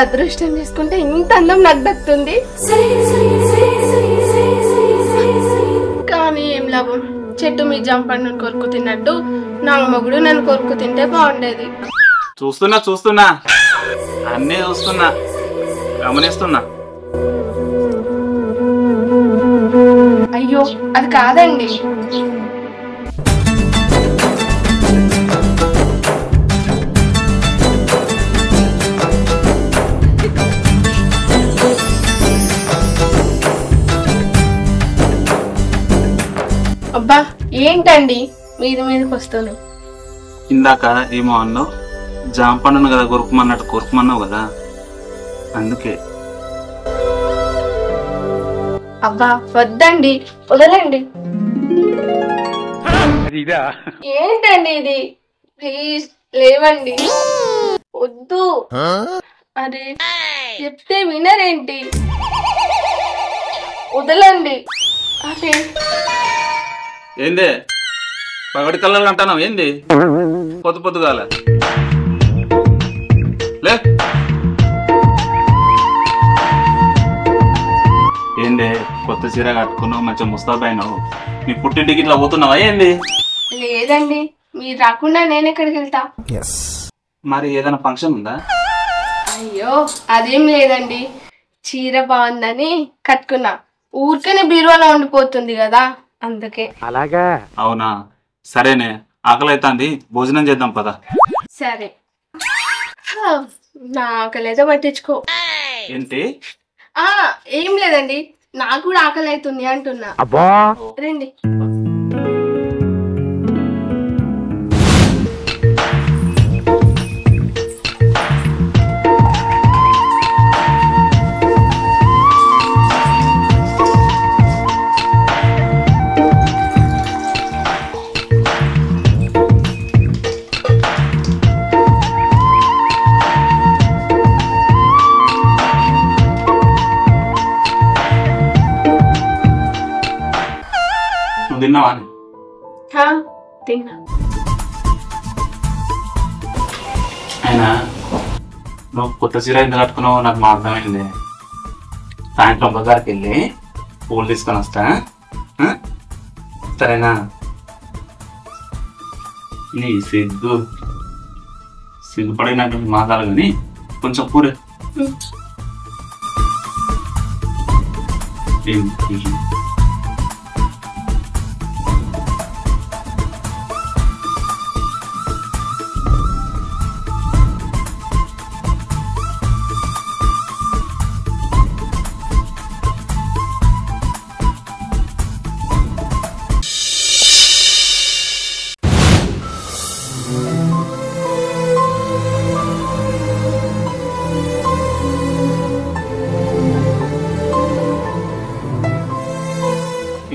అదృష్టం చేసుకుంటే ఇంత అందం నాకు దక్కుతుంది. కానీ ఏం లాభం, చెట్టు మీ జంపండు కొరుకు తిన్నట్టు నా మొగుడు నన్ను కొరుకు తింటే బాగుండేది. చూస్తున్నా అన్నీ చూస్తున్నా, గమనిస్తున్నా. అయ్యో అది కాదండి. అబ్బా ఏంటండి మీదకి వస్తాను. ఇందాక ఏమో అన్నావు, జాంపండును కదా కొరుకుమన్నట్టు కొరుకుమన్నావు కదా, అందుకే. అబ్బా వద్దండి, వదలండి. ఏంటండి ఇది, ప్లీజ్ లేవండి. వద్దు. అరే చెప్తే వినరేంటి, వదలండి. అరే ఏంది పగటి కళ్ళలు అంటున్నావు, ఏంది పొద్దుగాల లే. ఏంది కొత్త చీర కట్టుకున్నావు, మంచిగా ముస్తాబైనావు, నీ పుట్టింటికి ఇట్లా పోతున్నావా ఏంది? లేదండి, మీరు రాకుండా నేను ఎక్కడికి వెళ్తా. మరి ఏదైనా ఫంక్షన్ ఉందా? అయ్యో అదేం లేదండి, చీర బాగుందని కట్టుకున్నా. ఊరికనే బీరువాలో ఉండిపోతుంది కదా, అందుకే. అలాగా? అవునా, సరేనే, ఆకలి అవుతుంది, భోజనం చేద్దాం పదా. సరే, నా ఆకలి అయితే పట్టించుకో. ఏంటి? ఏం లేదండి, నాకు కూడా ఆకలి అవుతుంది అంటున్నా. రండి. తిన్నావా? తిన్నా. అయినా నువ్వు కొత్త చీర ఎందుకు కట్టుకున్నావు నాకు మా అర్థమైంది. సాయంత్రం బజార్కి వెళ్ళి పూలు తీసుకొని వస్తా, సరేనా? నీ సిగ్గుపడినటువంటి మాట్లాడాలి కానీ కొంచెం కూర.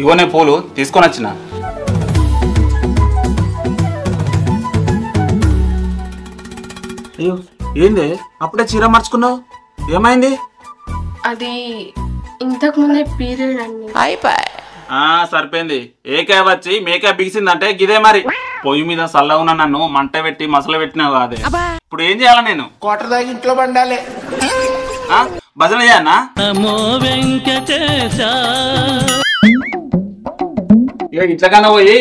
ఇగోనే పూలు తీసుకొని వచ్చిన. అయ్యో ఏంది అప్పుడే చీర మార్చుకున్నావు, ఏమైంది? అది ఇంతకు ముందే పీరియడ్ అండి. సరిపోయింది, ఏకాయ వచ్చి మేకాయ బిగిసిందంటే గిదే మరి. పొయ్యి మీద సల్ల ఉన్న నన్ను మంట పెట్టి మసలు పెట్టినావు కాదే. ఇప్పుడు ఏం చేయాలా నేను? క్వార్టర్ దాకా ఇంట్లో పండాలి. భజన చేయన్నా? ఇట్లకన్నా పోయి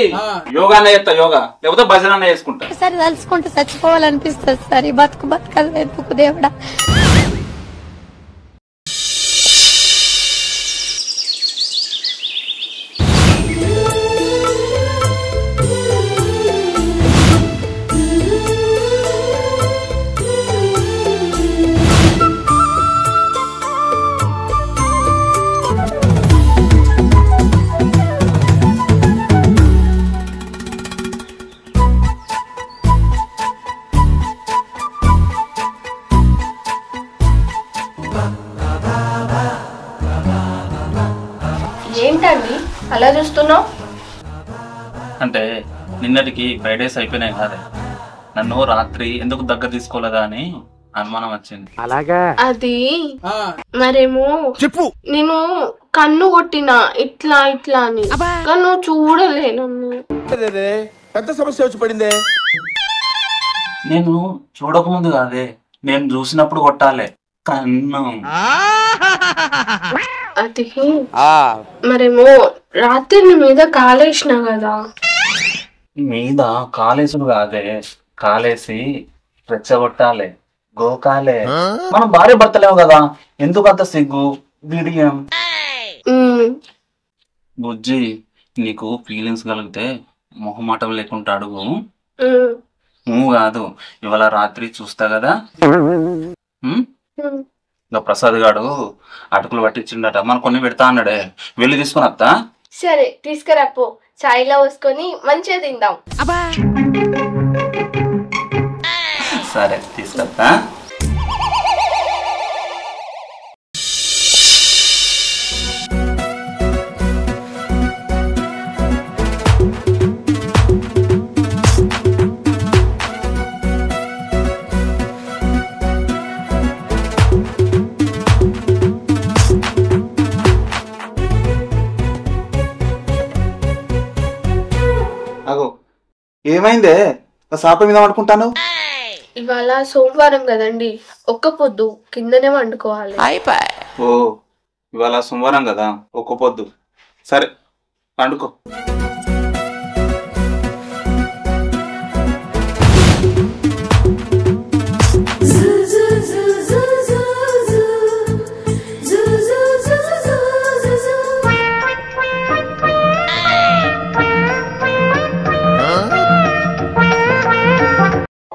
యోగా అన్న చేస్తా, యోగా లేకపోతే భజన అన్న చేసుకుంటా. సరే తలుచుకుంటూ చచ్చిపోవాలనిపిస్తుంది సార్, ఈ బతుకలు ఎందుకు దేవుడా. ఏంటండి అలా చూస్తున్నావు? అంటే నిన్నటికి 5 days అయిపోయినాయి కాదే, నన్ను రాత్రి ఎందుకు దగ్గర తీసుకోలేదా అని అనుమానం వచ్చింది. అలాగా? అది మరేమో చెప్పు, నేను కన్ను కొట్టినా ఇట్లా ఇట్లా అని, కన్ను చూడలేను. పెద్ద సమస్య వచ్చి పడిందే. నేను చూడకముందు కాదే, నేను చూసినప్పుడు కొట్టాలి, కన్నం. అది మరేమో రాత్రి నీ మీద కాలేసిన కదా. మీద కాలేసుడు కాదే, కాలేసి రెచ్చగొట్టాలి, గోకాలే. మనం భార్య భర్తలేవు కదా, ఎందుకంత సిగ్గు బిడియం? బుజ్జి, నీకు ఫీలింగ్స్ కలిగితే మొహమాటం లేకుండా అడుగు. నువ్వు కాదు, ఇవాళ రాత్రి చూస్తా కదా. ఇంకా ప్రసాద్ గాడు అటుకులు పట్టించిండట, మనం కొన్ని పెడతా అన్నాడే, వెళ్ళి తీసుకుని వస్తా. సరే తీసుకురాపో, చాయ్లో పోసుకొని మంచిగా తిందాం. సరే తీసుకొస్తా. ఏమైందే సాప మీద పడుకుంటాను? ఇవాళ సోమవారం కదండి, ఒక్క పొద్దు కిందనే వండుకోవాలి. ఓ ఇవాళ సోమవారం కదా, ఒక్క పొద్దు. సరే వండుకో.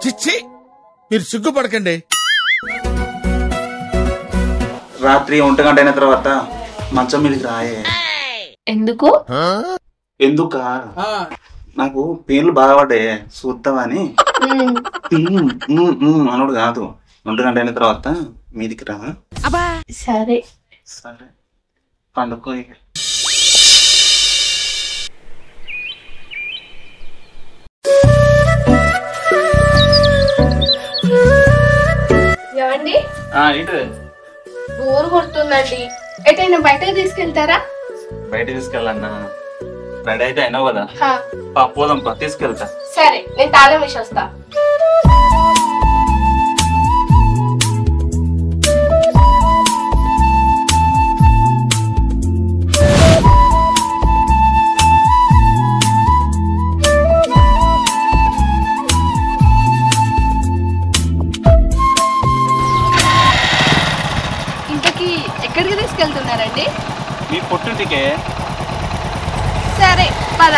చిచ్చి, మీరు సిగ్గుపడకండి. రాత్రి 1 గంట అయిన తర్వాత మంచం మీదకి రాయే. ఎందుకు? ఎందుక నాకు పేర్లు బాగా పడ్డాయి, చూద్దామని. అనుడు కాదు, 1 గంట అయిన తర్వాత మీదికి రా. సరే సరే పండుకో. ఏమండి, ఏంటి? బోర్ కొడుతుందండి, ఎటైనా బయటకు తీసుకెళ్తారా? బయట తీసుకెళ్ళన్నా, రెడీ అయితే అయినావు కదా, పోదాం తీసుకెళ్తా. సరే నేను తాళం వేసి వస్తా. ఎక్కడికి తీసుకెళ్తున్నారండి? మీ పుట్టింటికే. సరే పద.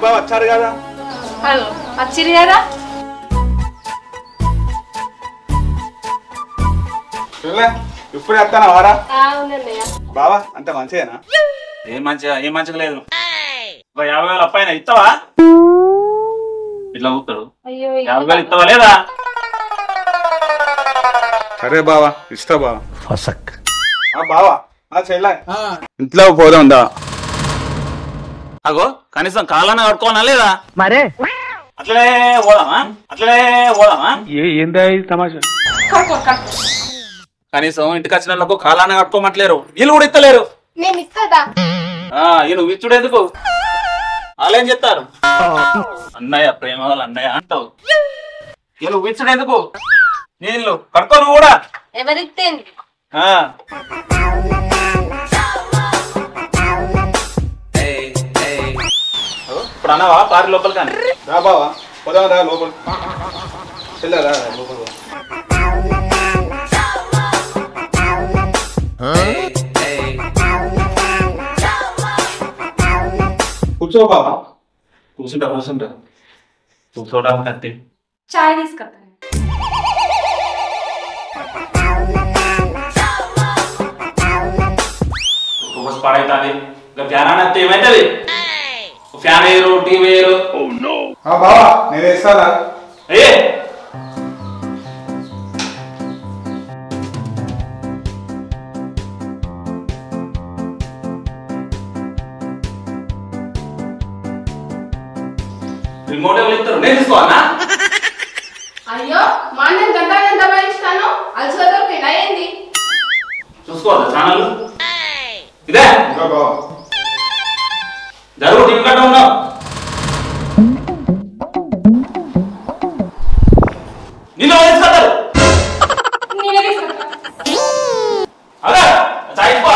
బావ వచ్చారు కదా. హలో వచ్చిరు కదా. ఇప్పుడు వస్తానా వారా? అవునన్నయ్య. బావా అంత మంచిదేనా? ఏం మంచిగా లేదు. 50,000 అప్పాయినా ఇస్తావా? ఇట్లా ఊతాడు. 50,000 ఇస్తావా లేదా? సరే బావా ఇస్తా బావా. బావా చెల్ల ఇంట్లో పోదాందా? అగో కనీసం కాళ్ళన్నా కట్టుకోవాలా లేదా? మరే అట్లనే పోదామా? ఏందా తమాషా? కనీసం ఇంటికి వచ్చిన వాళ్ళకు కాళ్ళన్నా కట్టుకోమట్లేరు, వీళ్ళు కూడా ఇస్తలేరు. నేను ఇస్తాదా? నువ్వు ఇచ్చుడు ఎందుకు? వాళ్ళేం చెప్తారు? అన్నయ్య ప్రేమ వాళ్ళు అన్నయ్య అంటావు, నువ్వు ఇచ్చుడు ఎందుకు? నీళ్ళు కట్టుకో నువ్వు కూడా. ఎవరిస్తే ఇప్పుడు అన్నావా పారి లోపల కానీ రా బావా పోదాం రా లోపల చెల్లరా లోపల కూర్చో బావా కూర్చుంటా కూర్చోడానికి చాయ్ తీసుకొస్తాను. పాడైతుంది. ఇంకా ఫ్యాన్ అనేది ఏమైతుంది? ఫ్యాన్ వేయరు, టీవీ వేయరు. బావా నేను వేస్తానా? ఏ రిమోట్ ఎవరు ఇస్తారు? నేను తీసుకోవాలా? అయ్యో మా నేను గంట గంట భరిస్తాను. అలసట దొరికిందా ఏంది? చూసుకోవద్దా ఛానల్? ఇదే ఇంకా బావా జరుగు టీవీ కట్ట ఉన్నావు. నిన్ను తీసుకుంటారు నేనే తీసుకుంటా. అదే చాయిపో.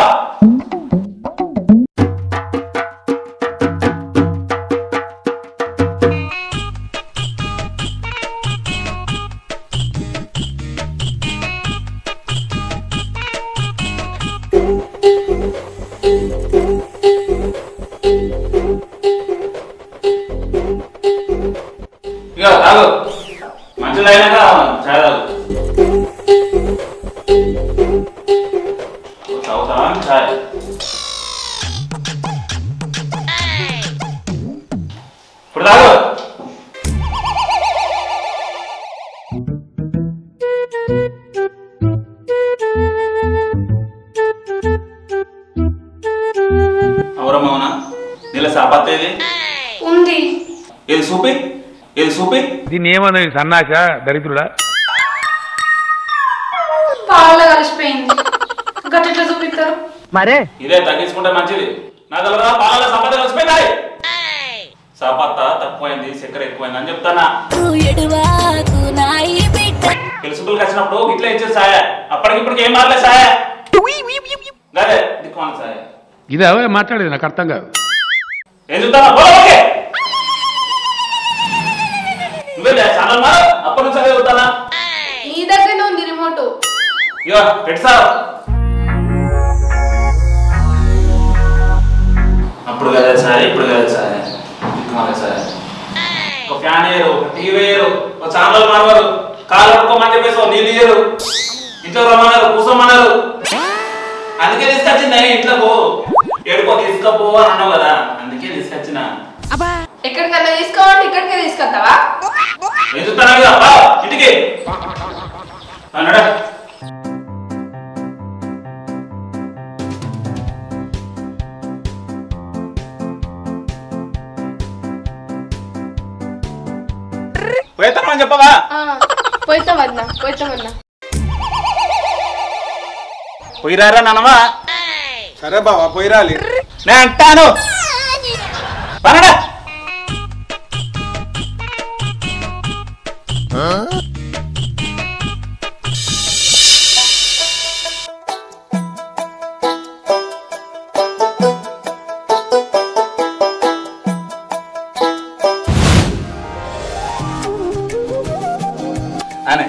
ఇక తాగు, మంచిది అయినాక చాయ్ తాగు. తాగుతా చాయ్. ఇప్పుడు తాగు. అవురమ్మవునా నీళ్ళ సాపత్త ఏది? ఉంది. ఏది సూపి? ఏది సూపి? దీన్ని ఏమన్నది సన్నాస దరిద్రుడా? పాలలో కలిసిపోయింది. గట్టిట్లో చూపిస్తారు. ఇదే తగ్గించుకుంటే మంచిది. నా దగ్గర పాల సపత్త కలిసిపోయినాయి. సపత్త తక్కువైంది, చక్కెర ఎక్కువైంది అని చెప్తానా. పిలుసుకులు వచ్చినప్పుడు ఇట్లా ఇచ్చే సాయ. అప్పటికిప్పటికి ఏం మారలే సాయ. అదే దిక్కుమాల సాయ. ఇది అవే మాట్లాడేది నాకు అర్థం కాదు. ఏం చూస్తానా? ఓకే నువ్వే ఛానల్ మారు. అప్పటి నుంచి అదే చూస్తానా. నీ దగ్గరనే ఉంది రిమోట్. ఇగో పెట్టు సార్. అప్పుడు కదా సార్, ఇప్పుడు కదా సార్. దిక్కుమాల సార్. ఒక ఫ్యాన్ వేయరు, ఒక టీవీ వేయరు, ఒక ఛానల్ మారవారు, కాలు పట్టుకోమని చెప్పేసి నీళ్ళు ఇయ్యరు, ఇంట్లో రమ్మన్నారు, కూర్చోమన్నారు. అందుకే తీసుకొచ్చింది ఇంట్లోకు. ఎడుకో తీసుకపో అని అన్నావు కదా, అందుకే తీసుకొచ్చిన. ఎక్కడికన్నా తీసుకోవాలంటే ఇక్కడికే తీసుకొస్తావా? ఏం చూస్తానా ఇంటికి అన్నాడా. పోయేస్తామని చెప్పవా? పోయితామన్నా పోయితామన్నా. పోయిరారా నాన్నవా? సరే బావా పోయి రాలి. నేను అంటాను పనడా. అనే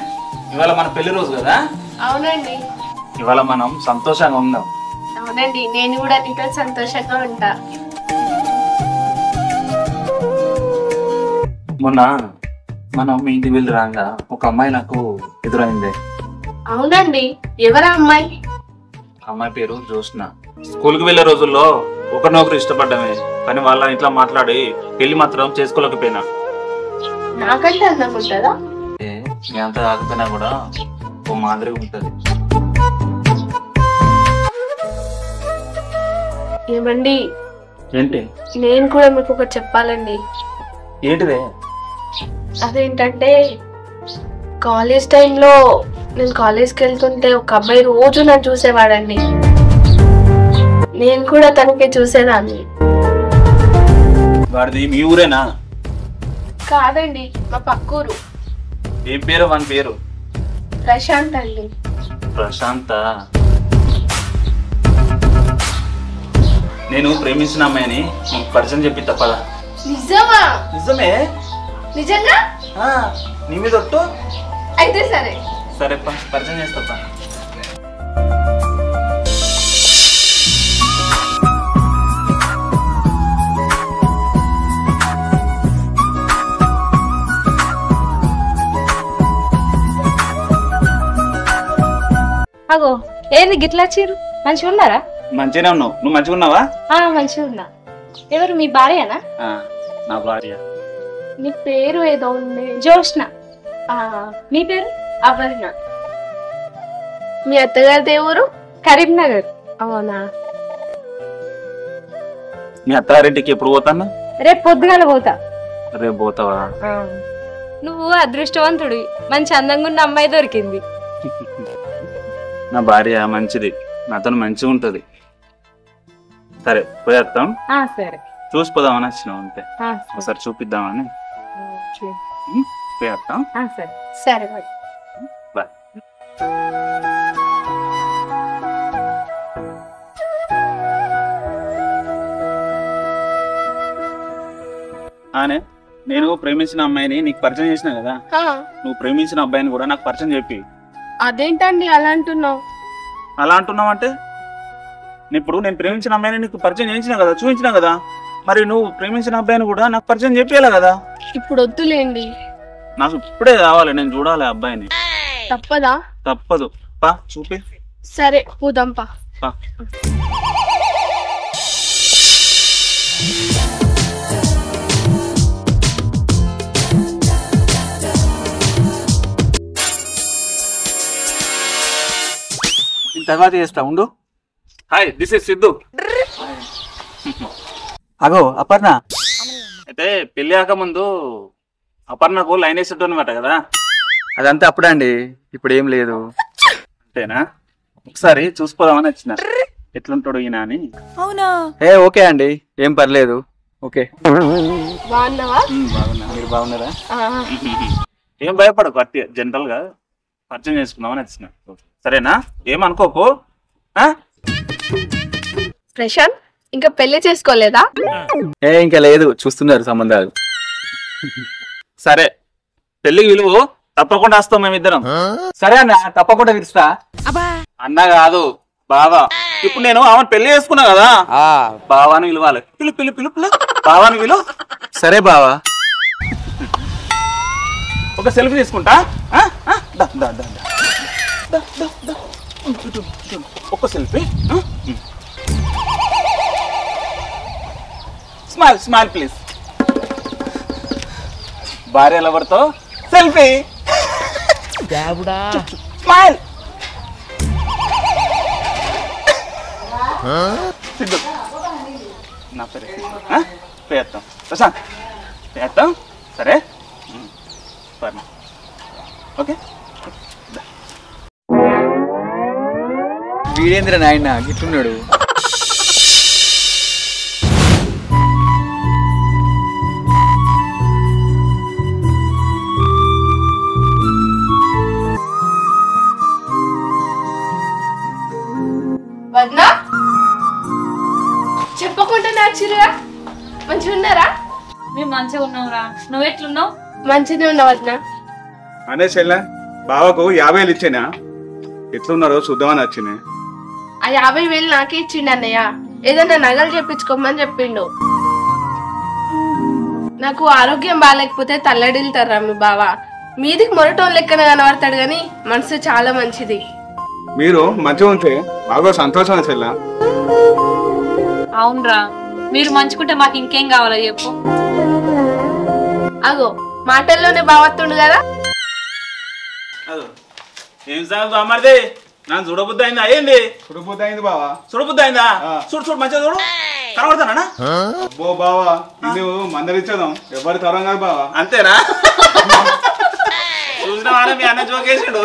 ఇవాళ మన పెళ్లి రోజు కదా. అవునండి. ఇవాళ మనం సంతోషంగా ఉందాం. అవునండి, నేను కూడా నీతో సంతోషంగా ఉంటా. మొన్న మనం మీ ఇంటికి వెళ్ళి రాగా ఒక అమ్మాయి నాకు ఎదురైంది. అవునండి, ఎవరా అమ్మాయి? అమ్మాయి పేరు జ్యోత్స్న. స్కూల్కి వెళ్ళే రోజుల్లో ఒకరినొకరు ఇష్టపడ్డమే, కానీ వాళ్ళ ఇంట్లో మాట్లాడి పెళ్లి మాత్రం చేసుకోలేకపోయినా. నాకంటే అందంగా ఉంటుందా? మీ అంతా కాకపోయినా కూడా ఓ మాదిరిగా ఉంటది. ఏమండి, ఏంటి? నేను కూడా మీకు ఒకటి చెప్పాలండి. ఏంటిదే? అదేంటంటే కాలేజ్ టైంలో నేను కాలేజ్కి వెళ్తుంటే ఒక అబ్బాయి రోజు నన్ను చూసేవాడండి. నేను కూడా తనకి చూసేదాన్ని. వాడిది మీ ఊరేనా? కాదండి, మా పక్కూరు. ఏం పేరు వాని పేరు? ప్రశాంత్ అండి. ప్రశాంత. నేను ప్రేమించిన అమ్మాయిని నీకు పరిచయం చెప్పి తప్పదా? నిజమా? నిజమే. నిజంగా? నీ మీద ఒట్టు. అయితే సరే సరే పరిచయం చేస్తా. అగో ఏంది గిట్లా చీరు మంచిగా ఉన్నారా? మంచిగానే ఉన్నావు. నువ్వు మంచిగా ఉన్నావా? మంచిగా ఉన్నా. ఎవరు మీ భార్యనా? నా భార్య. నీ పేరు ఏదో ఉంది. జోష్న. మీ పేరు? అపర్ణ. మీ అత్తగారి దేవురు? కరీంనగర్. అవునా? మీ అత్తారింటికి ఎప్పుడు పోతాను? రేపు పొద్దుగాల పోతా. రేపు పోతావా? నువ్వు అదృష్టవంతుడి, మంచి అందంగా ఉన్న అమ్మాయి దొరికింది. నా భార్య మంచిది, నాతో మంచిగా ఉంటది. సరే పోయేస్తాం. సరే చూసిపోదామని వచ్చినాం అంతే. ఒకసారి చూపిద్దామని పోయేస్తాం. సరే సరే మరి. బాయ్. నేను ప్రేమించిన అమ్మాయిని నీకు పరిచయం చేసిన కదా, నువ్వు ప్రేమించిన అబ్బాయిని కూడా నాకు పరిచయం చెప్పి. అదేంటండి అలా అంటున్నావు? అలా అంటున్నావు అంటే ఇప్పుడు నేను ప్రేమించిన అమ్మాయిని నీకు పరిచయం చేయించిన కదా, చూపించిన కదా, మరి నువ్వు ప్రేమించిన అబ్బాయిని కూడా నాకు పరిచయం చెప్పేయాలి కదా. ఇప్పుడు వద్దులేండి, నాకు ఇప్పుడే కావాలి, నేను చూడాలి అబ్బాయిని. తప్పదా? తప్పదు, పా చూపి. సరే పోదాం పా. తర్వాత చేస్తా ఉండు. Hi, this is Siddhu. అగో అపర్ణ. అయితే పెళ్లి కాకముందు అపర్ణకు లైన్ వేసేట్టు అనమాట కదా. అదంతా అప్పుడే అండి, ఇప్పుడు ఏం లేదు. అంతేనా? ఒకసారి చూసిపోదామని వచ్చిన, ఎట్లుంటాడు ఈయన అని. అవునా? ఓకే అండి, ఏం పర్లేదు. ఓకే. బాగున్నావా? బాగున్నా, మీరు బాగున్నారా? ఏం భయపడకు, అట్టి జనరల్ గా పరిచయం చేసుకుందామని వచ్చిన. సరేనా? ఏమనుకోకు. ప్రశాంత్ ఇంకా పెళ్లి చేసుకోలేదా? ఇంకా లేదు, చూస్తున్నారు సంబంధాలు. సరే, పెళ్లికి విలువ తప్పకుండా వస్తాం మేమిద్దరం. సరే అన్న, తప్పకుండా పిలుస్తా. అన్న కాదు, బావా. ఇప్పుడు నేను ఆమెను పెళ్లి చేసుకున్నా కదా, బావాని విలువాలి. పిలు పిలు పిలు పిలు, బావాని విలువ. సరే బావా. ఒక సెల్ఫీ తీసుకుంటా. ఒక సెల్ఫీ. Smile smile please. భార్య లవర్తో సెల్ఫీ. స్మైల్. సిద్ధు, నా పేరు పేస్తాం. ప్రశాంత్ పేస్తాం. సరే ఓకే. వీడేంద్ర నాయన గిట్లున్నాడు. వదినా చెప్పకుండా నాచిరా, మంచిగా ఉన్నారా? మేము మంచిగా ఉన్నావురా, నువ్వెట్లున్నావు? మంచిగా ఉన్నా వదినా. అనే చెల్లె బావకు 50,000 ఇచ్చేనా, ఎట్లున్నారో చూద్దామని వచ్చింది. ఆ 50,000 నాకే ఇచ్చిండు అన్నయ్య. ఏదన్నా నగలు చెప్పించుకోమని చెప్పిండు. నాకు ఆరోగ్యం బాగాలేకపోతే తల్లడిల్తారా మీ బావ. మీదికి మొరటోన్ లెక్కన కనబడతాడు గాని మనసు చాలా మంచిది. మీరు మంచిగా ఉంటే బాగా సంతోషం చెల్లె. అవునరా, మీరు మంచుకుంటే మాకు ఇంకేం కావాలో చెప్పు. అగో మాటల్లోనే బావత్తుండు కదా. ఏం సార్ అమ్మది, నాకు చూడబుద్ధి అయిందా? అయ్యింది చూడబుద్ధి అయింది బావా. చూడబుద్ధి అయిందా? చూడు చూడు, మంచిగా చూడు, కనబడతానా? అబ్బో బావా, నువ్వు మందరిచ్చదాం ఎవరి తరం కాదు బావా. అంతేనా? చూసిన వాడే మీ అన్న జోకేసాడు.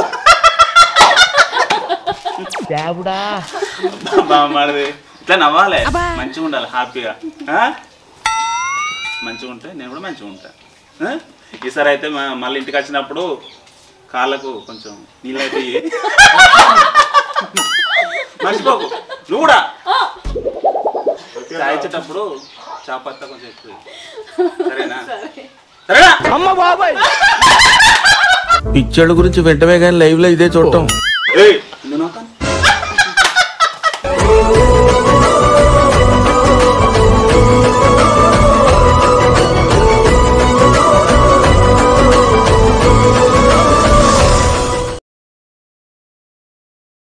బామ్మది ఇట్లా నవ్వాలి, మంచిగా ఉండాలి, హ్యాపీగా. మంచిగా ఉంటే నేను కూడా మంచిగా ఉంటా. ఈసారి అయితే మళ్ళీ ఇంటికి వచ్చినప్పుడు కాళ్ళకు కొంచెం నీళ్ళైతే మర్చిపోకు. నువ్వు కూడా చాయించేటప్పుడు చాపత్తా కొంచెం ఎక్కువ. సరేనా? సరేనా? అమ్మ బాబాయ్, పిచ్చోళ్ళ గురించి వెంటనే కానీ లైవ్ లో ఇదే చూడటం. ఏయ్